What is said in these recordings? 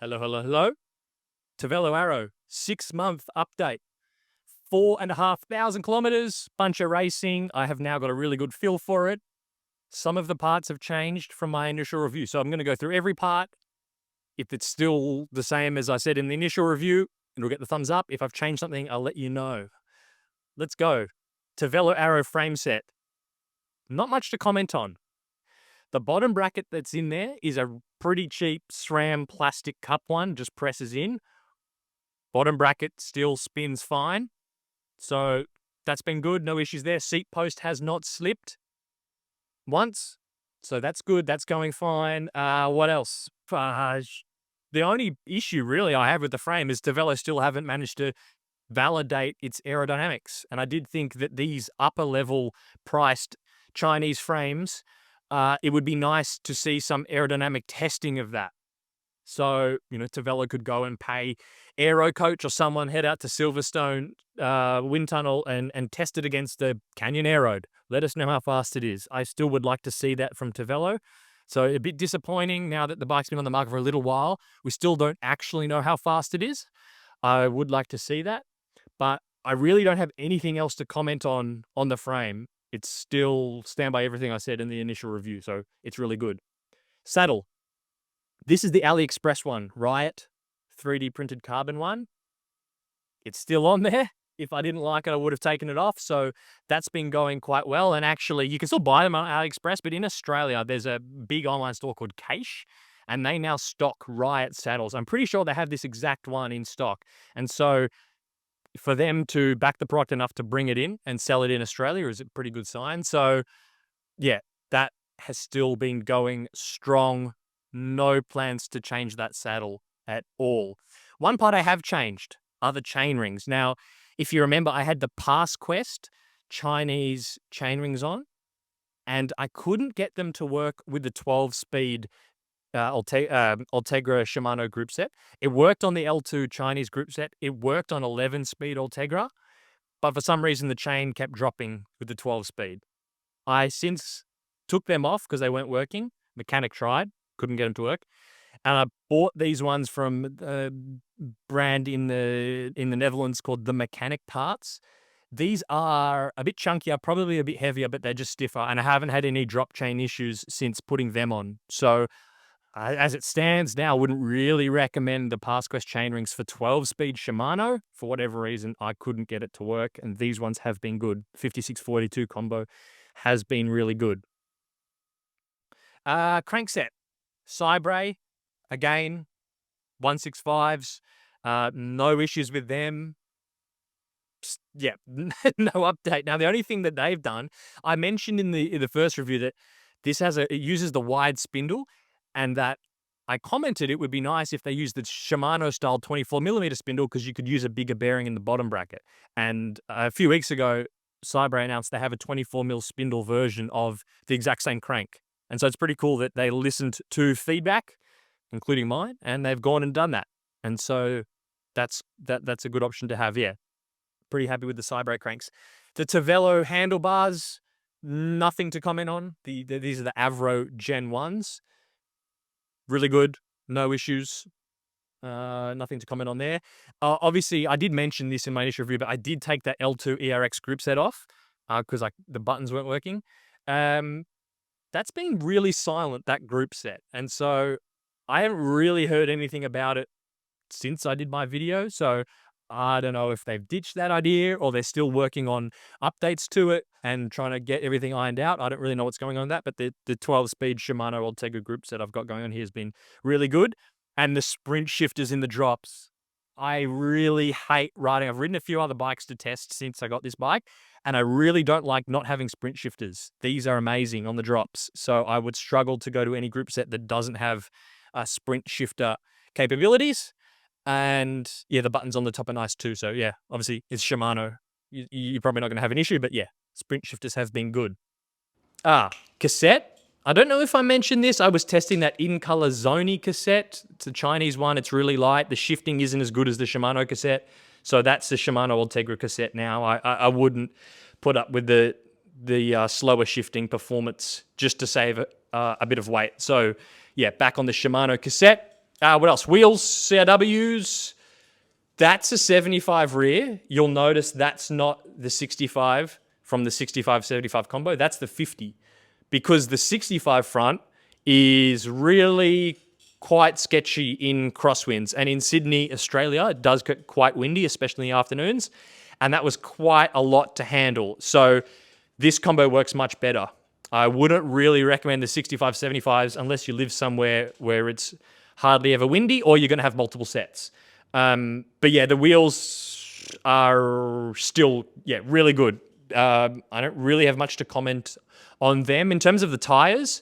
Hello, hello, hello. Tavelo Arow, 6-month update. 4,500 kilometers, bunch of racing. I have now got a really good feel for it. Some of the parts have changed from my initial review. So I'm going to go through every part. If it's still the same as I said in the initial review, it'll get the thumbs up. If I've changed something, I'll let you know. Let's go. Tavelo Arow frame set. Not much to comment on. The bottom bracket that's in there is a pretty cheap SRAM plastic cup one, just presses in. Bottom bracket still spins fine. So that's been good. No issues there. Seat post has not slipped once. So that's good. That's going fine. What else? The only issue really I have with the frame is Tavelo still haven't managed to validate its aerodynamics. And I did think that these upper level priced Chinese frames, it would be nice to see some aerodynamic testing of that. So, Tavelo could go and pay Aero Coach or someone head out to Silverstone wind tunnel and test it against the Canyon Aero. Let us know how fast it is. I still would like to see that from Tavelo. So a bit disappointing now that the bike's been on the market for a little while. We still don't actually know how fast it is. I would like to see that, but I really don't have anything else to comment on the frame. It's still stand by everything I said in the initial review, so it's really good. Saddle. This is the AliExpress one, Riot 3D printed carbon one. It's still on there. If I didn't like it, I would have taken it off. So that's been going quite well. And actually, you can still buy them on AliExpress, but in Australia, there's a big online store called Cache, and they now stock Riot saddles. I'm pretty sure they have this exact one in stock. And so for them to back the product enough to bring it in and sell it in Australia is a pretty good sign. So yeah, that has still been going strong. No plans to change that saddle at all. One part I have changed are the chain rings. Now, if you remember, I had the PassQuest Chinese chain rings on, and I couldn't get them to work with the 12-speed Ultegra Shimano group set. It worked on the L2 Chinese group set. It worked on 11-speed Ultegra, but for some reason the chain kept dropping with the 12-speed. I since took them off because they weren't working. Mechanic tried, couldn't get them to work. And I bought these ones from a brand in the Netherlands called The Mechanic Parts. These are a bit chunkier, probably a bit heavier, but they're just stiffer. And I haven't had any drop chain issues since putting them on. So as it stands now, I wouldn't really recommend the PassQuest chain rings for 12-speed Shimano. For whatever reason, I couldn't get it to work. And these ones have been good. 5642 combo has been really good. Crankset. Cybre, again, 165s, no issues with them. Yeah, no update. Now, the only thing that they've done, I mentioned in the first review that it uses the wide spindle, and that I commented it would be nice if they used the Shimano-style 24mm spindle because you could use a bigger bearing in the bottom bracket. And a few weeks ago, Cybre announced they have a 24mm spindle version of the exact same crank. And so it's pretty cool that they listened to feedback, including mine, and they've gone and done that. And so that's a good option to have. Yeah, pretty happy with the Cybre cranks. The Tavelo handlebars, nothing to comment on. These are the Arow Gen 1s. Really good, no issues. Nothing to comment on there. Obviously, I did mention this in my initial review, but I did take that L2 ERX group set off because the buttons weren't working. That's been really silent, that group set. And so I haven't really heard anything about it since I did my video. So I don't know if they've ditched that idea or they're still working on updates to it and trying to get everything ironed out. I don't really know what's going on with that, but the 12-speed Shimano Ultegra group set I've got going on here has been really good. And the sprint shifters in the drops, I really hate riding. I've ridden a few other bikes to test since I got this bike, and I really don't like not having sprint shifters. These are amazing on the drops. So I would struggle to go to any group set that doesn't have sprint shifter capabilities. And yeah, the buttons on the top are nice too. So yeah, obviously it's Shimano. You're probably not going to have an issue, but yeah, sprint shifters have been good. Cassette. I don't know if I mentioned this. I was testing that in-color Zoni cassette. It's the Chinese one. It's really light. The shifting isn't as good as the Shimano cassette. So that's the Shimano Ultegra cassette now. I wouldn't put up with the slower shifting performance just to save a bit of weight. So yeah, back on the Shimano cassette. What else? Wheels, CRWs. That's a 75 rear. You'll notice that's not the 65 from the 65-75 combo. That's the 50. Because the 65 front is really quite sketchy in crosswinds. And in Sydney, Australia, it does get quite windy, especially in the afternoons. And that was quite a lot to handle. So this combo works much better. I wouldn't really recommend the 65-75s unless you live somewhere where it's hardly ever windy or you're going to have multiple sets. But yeah, the wheels are still, really good. I don't really have much to comment on them. In terms of the tires,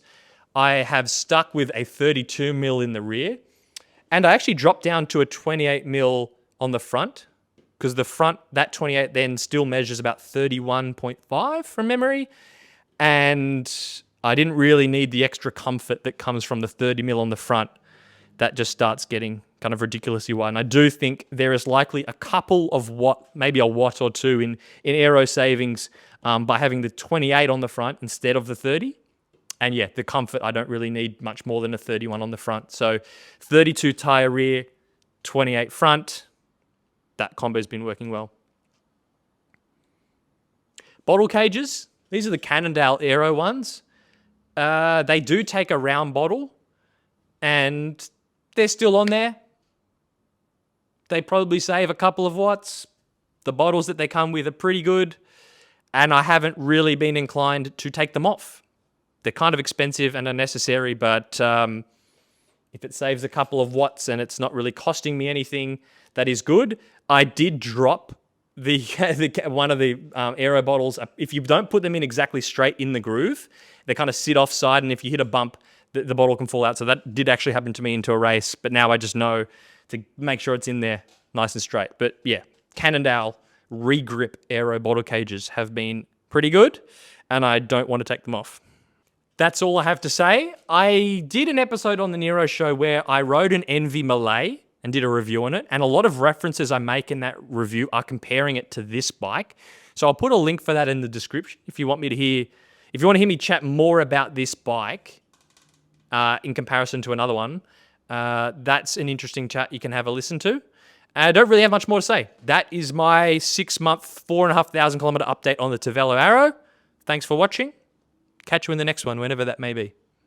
I have stuck with a 32 mil in the rear, and I actually dropped down to a 28 mil on the front, because the front, that 28 then still measures about 31.5 from memory, and I didn't really need the extra comfort that comes from the 30 mil on the front. That just starts getting kind of ridiculously wide. And I do think there is likely a couple of maybe a watt or two in aero savings by having the 28 on the front instead of the 30. And yeah, the comfort, I don't really need much more than a 31 on the front. So 32 tire rear, 28 front. That combo's been working well. Bottle cages. These are the Cannondale Aero ones. They do take a round bottle, and they're still on there. They probably save a couple of watts. The bottles that they come with are pretty good, and I haven't really been inclined to take them off. They're kind of expensive and unnecessary, but if it saves a couple of watts and it's not really costing me anything, that is good. I did drop one of the aero bottles. If you don't put them in exactly straight in the groove, they kind of sit offside, and if you hit a bump, the bottle can fall out. So that did actually happen to me into a race, but now I just know to make sure it's in there nice and straight. But yeah, Cannondale regrip aero bottle cages have been pretty good, and I don't want to take them off. That's all I have to say. I did an episode on the Nero show where I rode an Envy Malay and did a review on it, and a lot of references I make in that review are comparing it to this bike. So I'll put a link for that in the description if you want to hear me chat more about this bike in comparison to another one. That's an interesting chat you can have a listen to. I don't really have much more to say. That is my 6-month, 4,500 kilometer update on the Tavelo Arow. Thanks for watching. Catch you in the next one, whenever that may be.